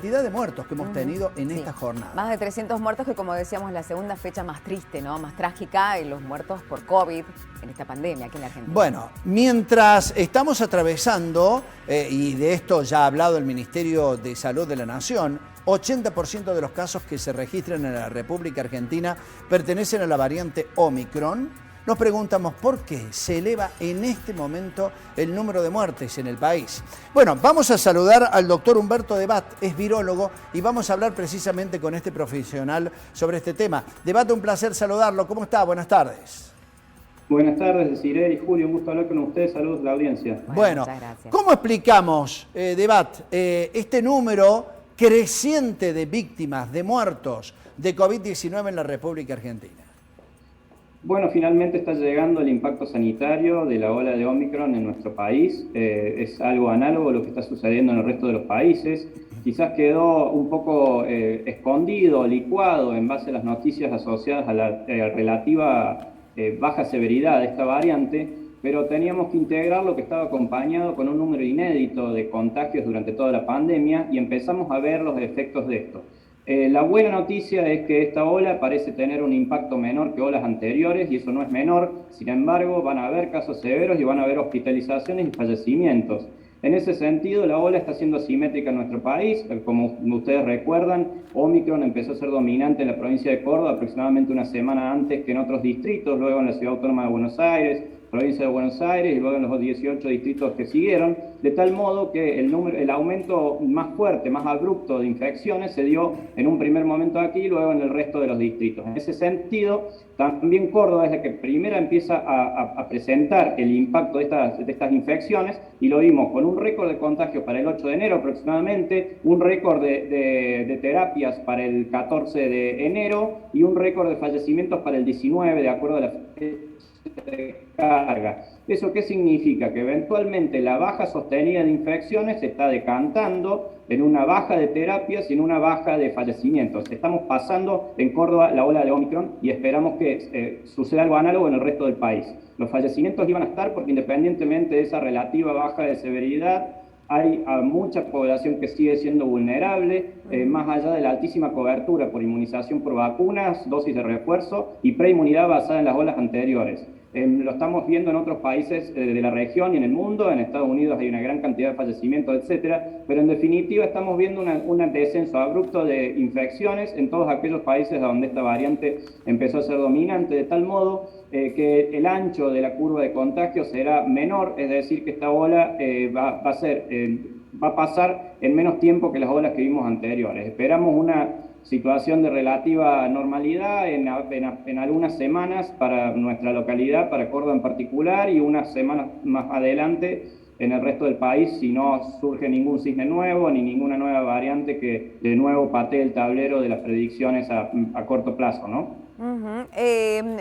cantidad de muertos que hemos tenido en esta jornada. Más de 300 muertos, que como decíamos, la segunda fecha más triste, ¿no? Más trágica, y los muertos por COVID en esta pandemia aquí en la Argentina. Bueno, mientras estamos atravesando, y de esto ya ha hablado el Ministerio de Salud de la Nación, 80% de los casos que se registran en la República Argentina pertenecen a la variante Omicron. Nos preguntamos por qué se eleva en este momento el número de muertes en el país. Bueno, vamos a saludar al doctor Humberto Debat, es virólogo, y vamos a hablar precisamente con este profesional sobre este tema. Debat, un placer saludarlo. ¿Cómo está? Buenas tardes. Buenas tardes, Desiree y Julio, un gusto hablar con ustedes. Saludos a la audiencia. Bueno, ¿cómo explicamos, Debat, este número creciente de víctimas, de muertos de COVID-19 en la República Argentina? Bueno, finalmente está llegando el impacto sanitario de la ola de Omicron en nuestro país. Es algo análogo a lo que está sucediendo en el resto de los países. Quizás quedó un poco escondido, licuado en base a las noticias asociadas a la relativa baja severidad de esta variante, pero teníamos que integrar lo que estaba acompañado con un número inédito de contagios durante toda la pandemia y empezamos a ver los efectos de esto. La buena noticia es que esta ola parece tener un impacto menor que olas anteriores, y eso no es menor. Sin embargo, van a haber casos severos y van a haber hospitalizaciones y fallecimientos. En ese sentido, la ola está siendo asimétrica en nuestro país. Como ustedes recuerdan, Omicron empezó a ser dominante en la provincia de Córdoba aproximadamente una semana antes que en otros distritos, luego en la Ciudad Autónoma de Buenos Aires, provincia de Buenos Aires, y luego en los 18 distritos que siguieron, de tal modo que el aumento más fuerte, más abrupto de infecciones se dio en un primer momento aquí y luego en el resto de los distritos. En ese sentido, también Córdoba es la que primero empieza a presentar el impacto de estas infecciones, y lo vimos con un récord de contagios para el 8 de enero aproximadamente, un récord de terapias para el 14 de enero y un récord de fallecimientos para el 19, de acuerdo a la de carga. ¿Eso qué significa? Que eventualmente la baja sostenida de infecciones se está decantando en una baja de terapias y en una baja de fallecimientos. Estamos pasando en Córdoba la ola de Omicron y esperamos que suceda algo análogo en el resto del país. Los fallecimientos iban a estar porque, independientemente de esa relativa baja de severidad, hay mucha población que sigue siendo vulnerable, más allá de la altísima cobertura por inmunización por vacunas, dosis de refuerzo y preinmunidad basada en las olas anteriores. Lo estamos viendo en otros países de la región y en el mundo. En Estados Unidos hay una gran cantidad de fallecimientos, etcétera, pero en definitiva estamos viendo un descenso abrupto de infecciones en todos aquellos países donde esta variante empezó a ser dominante, de tal modo que el ancho de la curva de contagio será menor, es decir, que esta ola va a pasar en menos tiempo que las olas que vimos anteriores. Esperamos una situación de relativa normalidad en algunas semanas para nuestra localidad, para Córdoba en particular, y unas semanas más adelante en el resto del país, si no surge ningún cisne nuevo ni ninguna nueva variante que de nuevo patee el tablero de las predicciones a corto plazo, ¿no?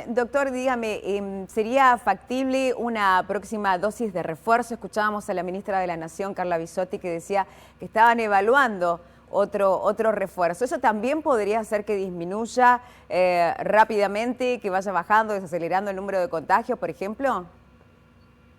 Doctor, dígame, ¿sería factible una próxima dosis de refuerzo? Escuchábamos a la ministra de la Nación, Carla Bisotti, que decía que estaban evaluando otro refuerzo. ¿Eso también podría hacer que disminuya rápidamente, que vaya bajando, desacelerando el número de contagios, por ejemplo?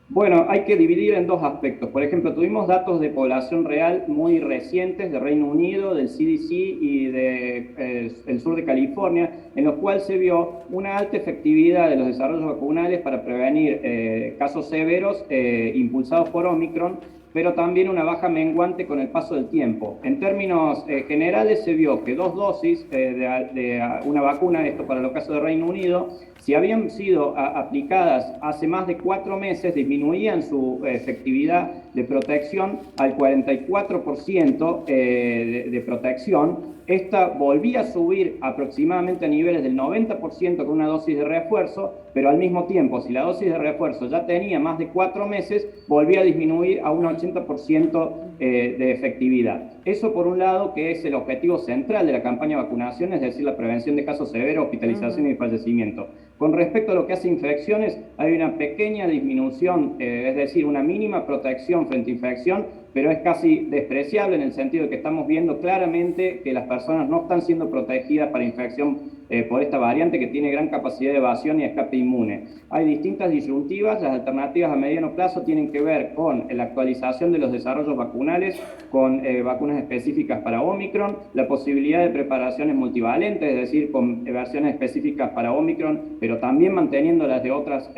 Bueno, hay que dividir en dos aspectos. Por ejemplo, tuvimos datos de población real muy recientes de Reino Unido, del CDC y del sur de California, en los cuales se vio una alta efectividad de los desarrollos vacunales para prevenir casos severos impulsados por Omicron, pero también una baja menguante con el paso del tiempo. En términos generales se vio que 2 dosis de una vacuna, esto para los casos de Reino Unido, si habían sido aplicadas hace más de 4 meses, disminuían su efectividad de protección al 44% de protección. Esta volvía a subir aproximadamente a niveles del 90% con una dosis de refuerzo, pero al mismo tiempo, si la dosis de refuerzo ya tenía más de 4 meses, volvía a disminuir a un 80% de efectividad. Eso por un lado, que es el objetivo central de la campaña de vacunación, es decir, la prevención de casos severos, hospitalización y fallecimiento. Con respecto a lo que hace infecciones, hay una pequeña disminución, es decir, una mínima protección frente a infección pero es casi despreciable en el sentido de que estamos viendo claramente que las personas no están siendo protegidas para infección por esta variante que tiene gran capacidad de evasión y escape inmune. Hay distintas disyuntivas, las alternativas a mediano plazo tienen que ver con la actualización de los desarrollos vacunales, con vacunas específicas para Omicron, la posibilidad de preparaciones multivalentes, es decir, con versiones específicas para Omicron, pero también manteniendo las de otras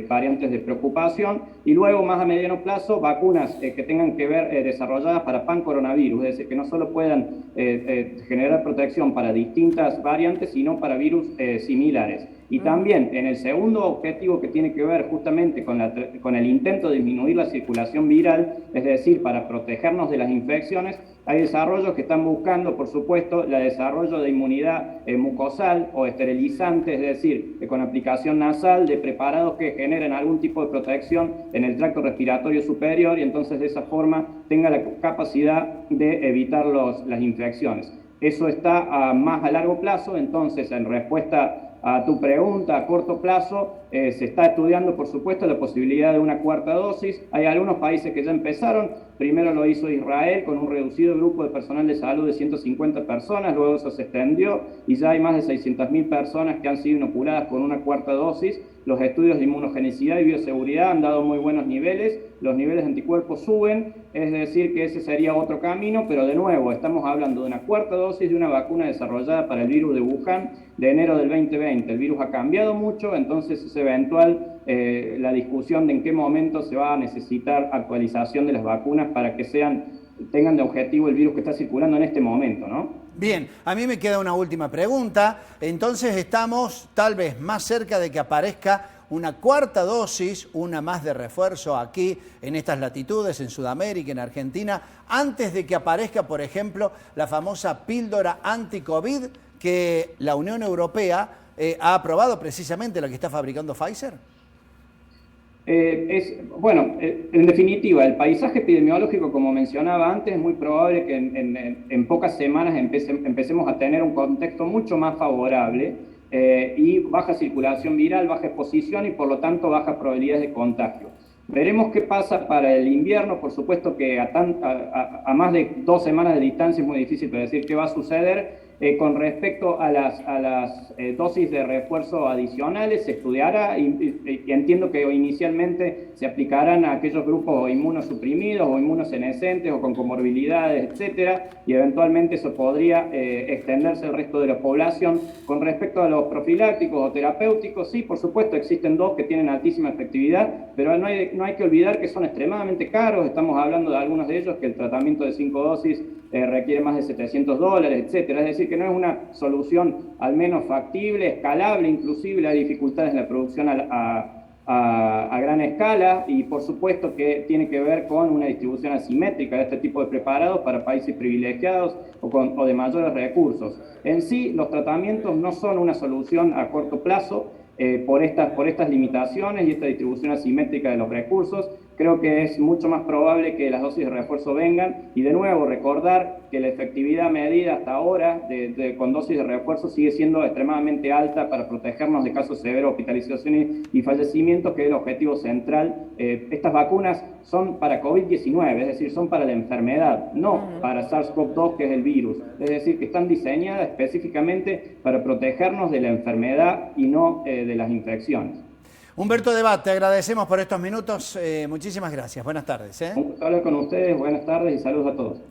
variantes de preocupación, y luego más a mediano plazo vacunas que tengan que ver desarrolladas para pancoronavirus, es decir, que no solo puedan generar protección para distintas variantes, sino para virus similares. Y también en el segundo objetivo que tiene que ver justamente con el intento de disminuir la circulación viral, es decir, para protegernos de las infecciones, hay desarrollos que están buscando, por supuesto, el desarrollo de inmunidad mucosal o esterilizante, es decir, con aplicación nasal de preparados que generen algún tipo de protección en el tracto respiratorio superior y entonces de esa forma tenga la capacidad de evitar las infecciones. Eso está más a largo plazo, entonces en respuesta a tu pregunta, a corto plazo, se está estudiando, por supuesto, la posibilidad de una cuarta dosis. Hay algunos países que ya empezaron. Primero lo hizo Israel con un reducido grupo de personal de salud de 150 personas, luego eso se extendió y ya hay más de 600.000 personas que han sido inoculadas con una cuarta dosis. Los estudios de inmunogenicidad y bioseguridad han dado muy buenos niveles, los niveles de anticuerpos suben, es decir que ese sería otro camino, pero de nuevo estamos hablando de una cuarta dosis de una vacuna desarrollada para el virus de Wuhan de enero del 2020. El virus ha cambiado mucho, entonces es eventual la discusión de en qué momento se va a necesitar actualización de las vacunas para que tengan de objetivo el virus que está circulando en este momento, ¿no? Bien, a mí me queda una última pregunta. Entonces estamos tal vez más cerca de que aparezca una cuarta dosis, una más de refuerzo aquí en estas latitudes, en Sudamérica, en Argentina, antes de que aparezca, por ejemplo, la famosa píldora anti-COVID que la Unión Europea ha aprobado precisamente, la que está fabricando Pfizer. En definitiva, el paisaje epidemiológico, como mencionaba antes, es muy probable que en pocas semanas empecemos a tener un contexto mucho más favorable y baja circulación viral, baja exposición y por lo tanto bajas probabilidades de contagio. Veremos qué pasa para el invierno, por supuesto que a más de 2 semanas de distancia es muy difícil predecir qué va a suceder. Con respecto a las dosis de refuerzo adicionales, se estudiará y entiendo que inicialmente se aplicarán a aquellos grupos inmunosuprimidos o inmunosenescentes o con comorbilidades, etcétera, y eventualmente eso podría extenderse al resto de la población. Con respecto a los profilácticos o terapéuticos, sí, por supuesto, existen 2 que tienen altísima efectividad, pero no hay que olvidar que son extremadamente caros. Estamos hablando de algunos de ellos que el tratamiento de 5 dosis requiere más de $700, etcétera. Es decir, que no es una solución al menos factible, escalable, inclusive las dificultades en la producción a gran escala, y por supuesto que tiene que ver con una distribución asimétrica de este tipo de preparados para países privilegiados o de mayores recursos. En sí, los tratamientos no son una solución a corto plazo por estas limitaciones y esta distribución asimétrica de los recursos. Creo que es mucho más probable que las dosis de refuerzo vengan y de nuevo recordar que la efectividad medida hasta ahora con dosis de refuerzo sigue siendo extremadamente alta para protegernos de casos severos, hospitalizaciones y fallecimientos, que es el objetivo central. Estas vacunas son para COVID-19, es decir, son para la enfermedad, no para SARS-CoV-2, que es el virus. Es decir, que están diseñadas específicamente para protegernos de la enfermedad y no de las infecciones. Humberto Debat, te agradecemos por estos minutos. Muchísimas gracias. Buenas tardes. Un gusto hablar con ustedes. Buenas tardes y saludos a todos.